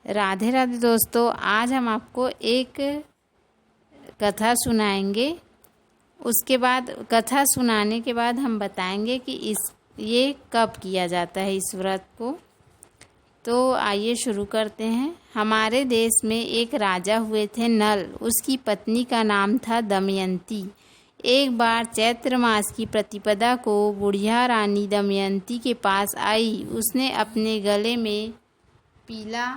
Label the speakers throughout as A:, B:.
A: राधे राधे दोस्तों, आज हम आपको एक कथा सुनाएंगे। उसके बाद कथा सुनाने के बाद हम बताएंगे कि ये कब किया जाता है इस व्रत को। तो आइए शुरू करते हैं। हमारे देश में एक राजा हुए थे नल। उसकी पत्नी का नाम था दमयंती। एक बार चैत्र मास की प्रतिपदा को बुढ़िया रानी दमयंती के पास आई। उसने अपने गले में पीला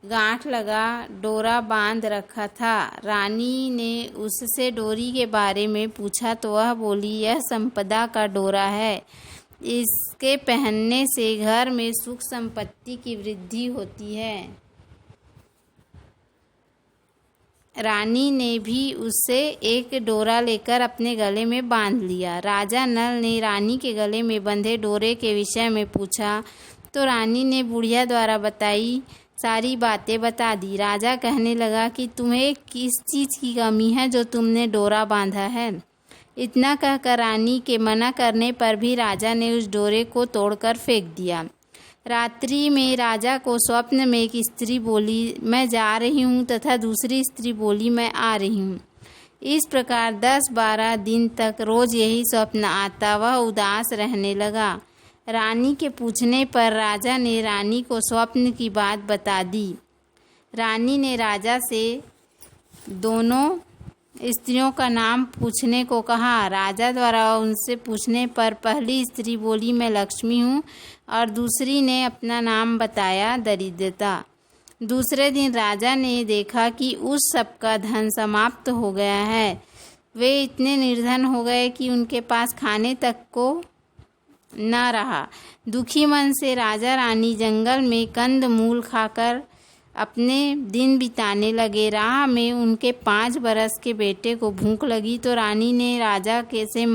A: गांठ लगा डोरा बांध रखा था। रानी ने उससे डोरी के बारे में पूछा तो वह बोली, यह संपदा का डोरा है। इसके पहनने से घर में सुख संपत्ति की वृद्धि होती है। रानी ने भी उससे एक डोरा लेकर अपने गले में बांध लिया। राजा नल ने रानी के गले में बंधे डोरे के विषय में पूछा तो रानी ने बुढ़िया द्वारा बताई सारी बातें बता दी। राजा कहने लगा कि तुम्हें किस चीज़ की कमी है जो तुमने डोरा बांधा है। इतना कहकर रानी के मना करने पर भी राजा ने उस डोरे को तोड़कर फेंक दिया। रात्रि में राजा को स्वप्न में एक स्त्री बोली, मैं जा रही हूँ, तथा दूसरी स्त्री बोली, मैं आ रही हूँ। इस प्रकार 10-12 दिन तक रोज यही स्वप्न आता। वह उदास रहने लगा। रानी के पूछने पर राजा ने रानी को स्वप्न की बात बता दी। रानी ने राजा से दोनों स्त्रियों का नाम पूछने को कहा। राजा द्वारा उनसे पूछने पर पहली स्त्री बोली, मैं लक्ष्मी हूँ, और दूसरी ने अपना नाम बताया, दरिद्रता। दूसरे दिन राजा ने देखा कि उस सबका धन समाप्त हो गया है। वे इतने निर्धन हो गए कि उनके पास खाने तक को न रहा। दुखी मन से राजा रानी जंगल में कंद मूल खाकर अपने दिन बिताने लगे। राह में उनके 5 बरस के बेटे को भूख लगी तो रानी ने राजा के से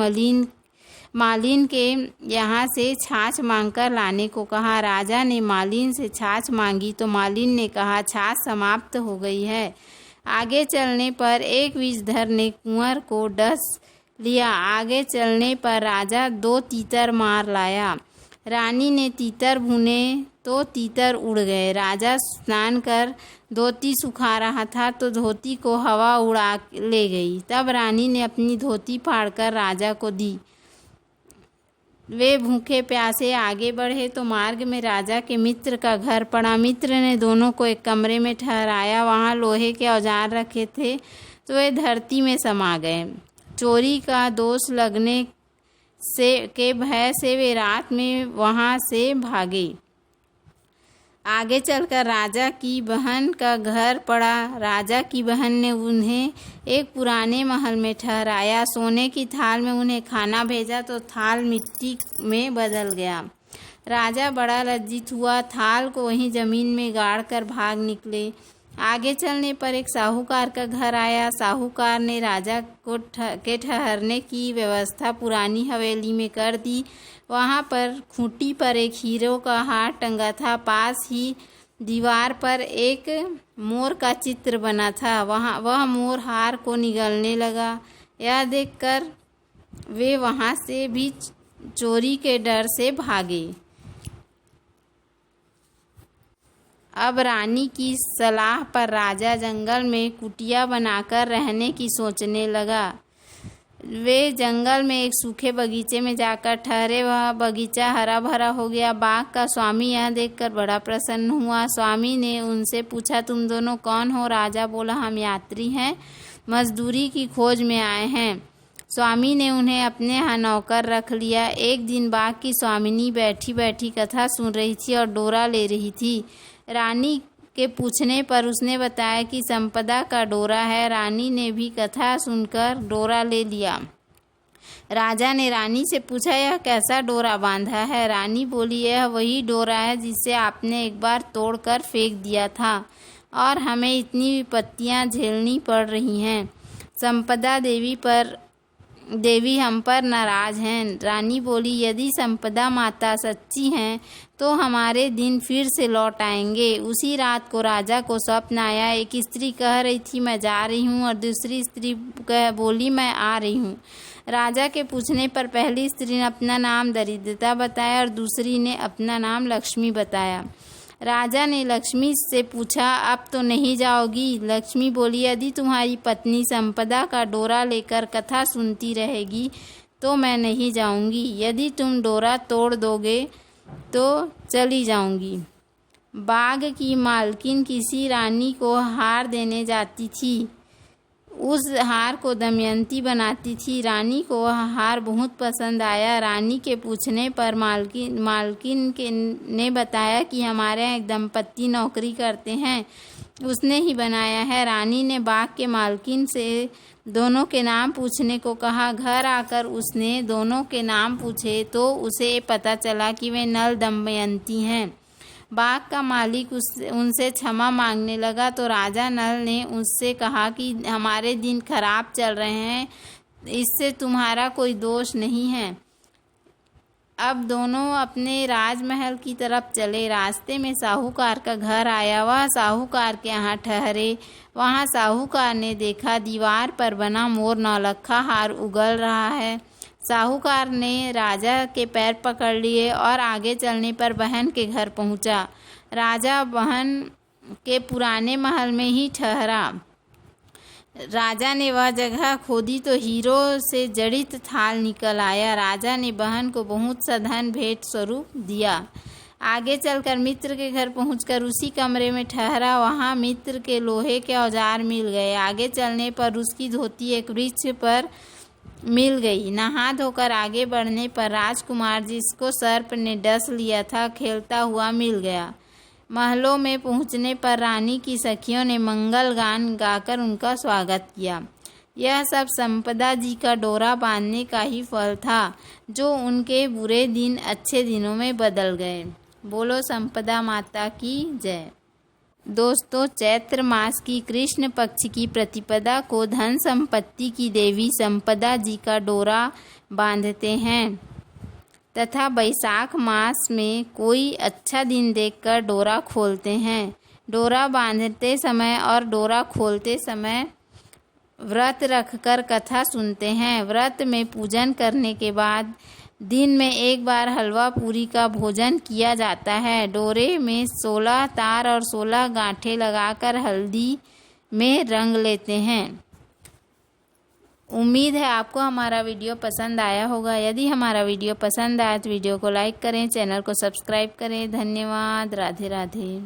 A: मालिन के यहाँ से छाछ मांगकर लाने को कहा। राजा ने मालिन से छाछ मांगी तो मालिन ने कहा, छाछ समाप्त हो गई है। आगे चलने पर एक विषधर ने कुंवर को डस लिया। आगे चलने पर राजा 2 तीतर मार लाया। रानी ने तीतर भुने तो तीतर उड़ गए। राजा स्नान कर धोती सुखा रहा था तो धोती को हवा उड़ा ले गई। तब रानी ने अपनी धोती फाड़कर राजा को दी। वे भूखे प्यासे आगे बढ़े तो मार्ग में राजा के मित्र का घर पड़ा। मित्र ने दोनों को एक कमरे में ठहराया। वहाँ लोहे के औजार रखे थे तो वे धरती में समा गए। चोरी का दोष लगने के भय से वे रात में वहां से भागे। आगे चलकर राजा की बहन का घर पड़ा। राजा की बहन ने उन्हें एक पुराने महल में ठहराया। सोने की थाल में उन्हें खाना भेजा तो थाल मिट्टी में बदल गया। राजा बड़ा लज्जित हुआ। थाल को वहीं जमीन में गाड़ कर भाग निकले। आगे चलने पर एक साहूकार का घर आया। साहूकार ने राजा को के ठहरने की व्यवस्था पुरानी हवेली में कर दी। वहाँ पर खूंटी पर एक हीरो का हार टंगा था। पास ही दीवार पर एक मोर का चित्र बना था। वह मोर हार को निगलने लगा। यह देखकर वे वहाँ से भी चोरी के डर से भागे। अब रानी की सलाह पर राजा जंगल में कुटिया बनाकर रहने की सोचने लगा। वे जंगल में एक सूखे बगीचे में जाकर ठहरे। वह बगीचा हरा भरा हो गया। बाग का स्वामी यह देखकर बड़ा प्रसन्न हुआ। स्वामी ने उनसे पूछा, तुम दोनों कौन हो? राजा बोला, हम यात्री हैं, मजदूरी की खोज में आए हैं। स्वामी ने उन्हें अपने यहाँ नौकर रख लिया। एक दिन बाग की स्वामिनी बैठी बैठी कथा सुन रही थी और डोरा ले रही थी। रानी के पूछने पर उसने बताया कि संपदा का डोरा है। रानी ने भी कथा सुनकर डोरा ले लिया। राजा ने रानी से पूछा, यह कैसा डोरा बांधा है? रानी बोली, यह वही डोरा है जिसे आपने एक बार तोड़कर फेंक दिया था और हमें इतनी विपत्तियां झेलनी पड़ रही हैं। संपदा देवी हम पर नाराज हैं। रानी बोली, यदि संपदा माता सच्ची हैं तो हमारे दिन फिर से लौट आएंगे। उसी रात को राजा को स्वप्न आया। एक स्त्री कह रही थी, मैं जा रही हूँ, और दूसरी स्त्री बोली, मैं आ रही हूँ। राजा के पूछने पर पहली स्त्री ने अपना नाम दरिद्रता बताया और दूसरी ने अपना नाम लक्ष्मी बताया। राजा ने लक्ष्मी से पूछा, अब तो नहीं जाओगी? लक्ष्मी बोली, यदि तुम्हारी पत्नी संपदा का डोरा लेकर कथा सुनती रहेगी तो मैं नहीं जाऊंगी। यदि तुम डोरा तोड़ दोगे तो चली जाऊंगी। बाग की मालकिन किसी रानी को हार देने जाती थी। उस हार को दमयंती बनाती थी। रानी को वह हार बहुत पसंद आया। रानी के पूछने पर मालकिन ने बताया कि हमारे यहाँ एक दंपत्ति नौकरी करते हैं, उसने ही बनाया है। रानी ने बाग के मालकिन से दोनों के नाम पूछने को कहा। घर आकर उसने दोनों के नाम पूछे तो उसे पता चला कि वे नल दमयंती हैं। बाग का मालिक उनसे क्षमा मांगने लगा तो राजा नल ने उससे कहा कि हमारे दिन खराब चल रहे हैं, इससे तुम्हारा कोई दोष नहीं है। अब दोनों अपने राजमहल की तरफ चले। रास्ते में साहूकार का घर आया। वह साहूकार के यहाँ ठहरे। वहाँ साहूकार ने देखा दीवार पर बना मोर नौलखा हार उगल रहा है। साहूकार ने राजा के पैर पकड़ लिए और आगे चलने पर बहन के घर पहुंचा। राजा बहन के पुराने महल में ही ठहरा। राजा ने वह जगह खोदी तो हीरो से जड़ित थाल निकल आया। राजा ने बहन को बहुत सा धन भेंट स्वरूप दिया। आगे चलकर मित्र के घर पहुंचकर उसी कमरे में ठहरा। वहां मित्र के लोहे के औजार मिल गए। आगे चलने पर उसकी धोती एक वृक्ष पर मिल गई। नहा धोकर आगे बढ़ने पर राजकुमार जिसको सर्प ने डस लिया था खेलता हुआ मिल गया। महलों में पहुंचने पर रानी की सखियों ने मंगल गान गाकर उनका स्वागत किया। यह सब संपदा जी का डोरा बांधने का ही फल था, जो उनके बुरे दिन अच्छे दिनों में बदल गए। बोलो संपदा माता की जय। दोस्तों, चैत्र मास की कृष्ण पक्ष की प्रतिपदा को धन संपत्ति की देवी संपदा जी का डोरा बांधते हैं तथा बैसाख मास में कोई अच्छा दिन देखकर डोरा खोलते हैं। डोरा बांधते समय और डोरा खोलते समय व्रत रखकर कथा सुनते हैं। व्रत में पूजन करने के बाद दिन में एक बार हलवा पूरी का भोजन किया जाता है। डोरे में 16 तार और 16 गांठें लगाकर हल्दी में रंग लेते हैं। उम्मीद है आपको हमारा वीडियो पसंद आया होगा। यदि हमारा वीडियो पसंद आया तो वीडियो को लाइक करें, चैनल को सब्सक्राइब करें। धन्यवाद। राधे राधे।